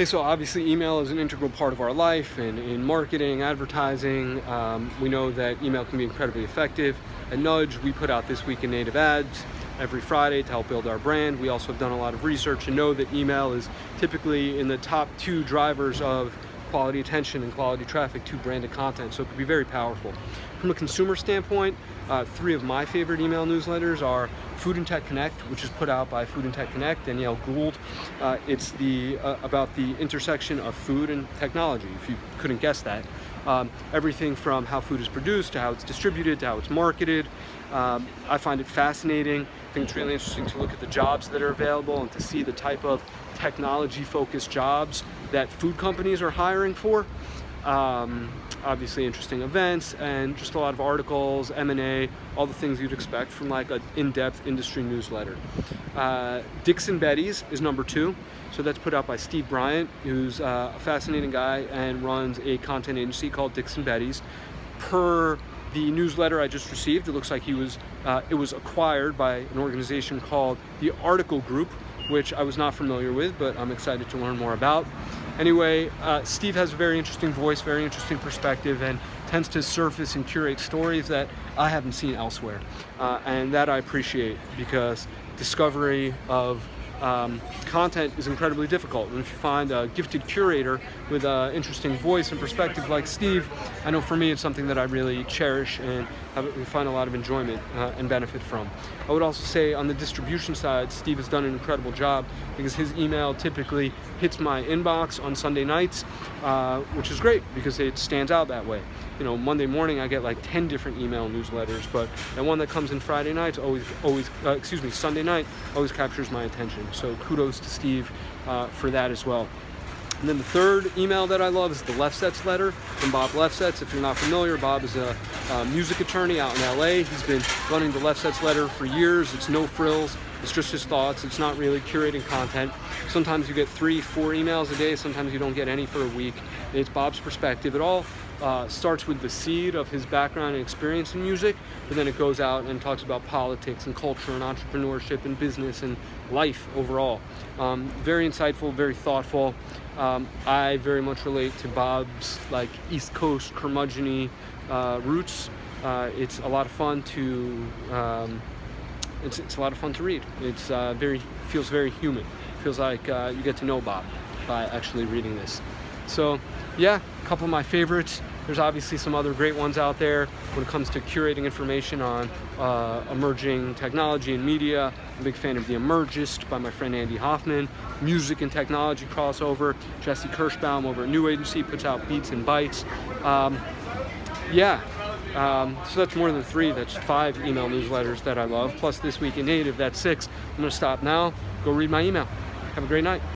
Hey, so obviously email is an integral part of our life, and in marketing, advertising, we know that email can be incredibly effective. At Nudge, we put out This Week in Native Ads every Friday to help build our brand. We also have done a lot of research and know that email is typically in the top 2 drivers of quality attention and quality traffic to branded content, so it can be very powerful. From a consumer standpoint, 3 of my favorite email newsletters are Food and Tech Connect, which is put out by Food and Tech Connect, Danielle Gould. It's about the intersection of food and technology, if you couldn't guess that. Everything from how food is produced to how it's distributed to how it's marketed. I find it fascinating. I think it's really interesting to look at the jobs that are available and to see the type of technology-focused jobs that food companies are hiring for. Obviously interesting events and just a lot of articles, M&A, all the things you'd expect from like an in-depth industry newsletter. Dixon Betty's is number 2. So that's put out by Steve Bryant, who's a fascinating guy and runs a content agency called Dixon Betty's. Per the newsletter I just received, it looks like it was acquired by an organization called the Article Group, which I was not familiar with, but I'm excited to learn more about. Anyway, Steve has a very interesting voice, very interesting perspective, and tends to surface and curate stories that I haven't seen elsewhere. And that I appreciate, because discovery of content is incredibly difficult. And if you find a gifted curator with an interesting voice and perspective like Steve, I know for me it's something that I really cherish and find a lot of enjoyment and benefit from. I would also say on the distribution side, Steve has done an incredible job, because his email typically hits my inbox on Sunday nights, which is great because it stands out that way. You know, Monday morning I get like 10 different email newsletters, but the one that comes in Friday nights Sunday night always captures my attention. So kudos to Steve for that as well. And then the third email that I love is the Lefsetz letter from Bob Lefsetz. If you're not familiar, Bob is a music attorney out in LA. He's been running the Lefsetz letter for years. It's no frills. It's just his thoughts. It's not really curating content. Sometimes you get 3-4 emails a day. Sometimes you don't get any for a week. It's Bob's perspective. It all starts with the seed of his background and experience in music, but then it goes out and talks about politics and culture and entrepreneurship and business and life overall. Very insightful, very thoughtful. I very much relate to Bob's like East Coast curmudgeon-y roots. It's a lot of fun to it's a lot of fun to read. It's feels very human. Feels like you get to know Bob by actually reading this. So yeah, a couple of my favorites. There's obviously some other great ones out there when it comes to curating information on emerging technology and media. I'm a big fan of The Emergist by my friend Andy Hoffman. Music and technology crossover. Jesse Kirschbaum over at New Agency puts out Beats and Bytes. So that's more than 3. That's 5 email newsletters that I love. Plus This Week in Native, that's 6. I'm going to stop now. Go read my email. Have a great night.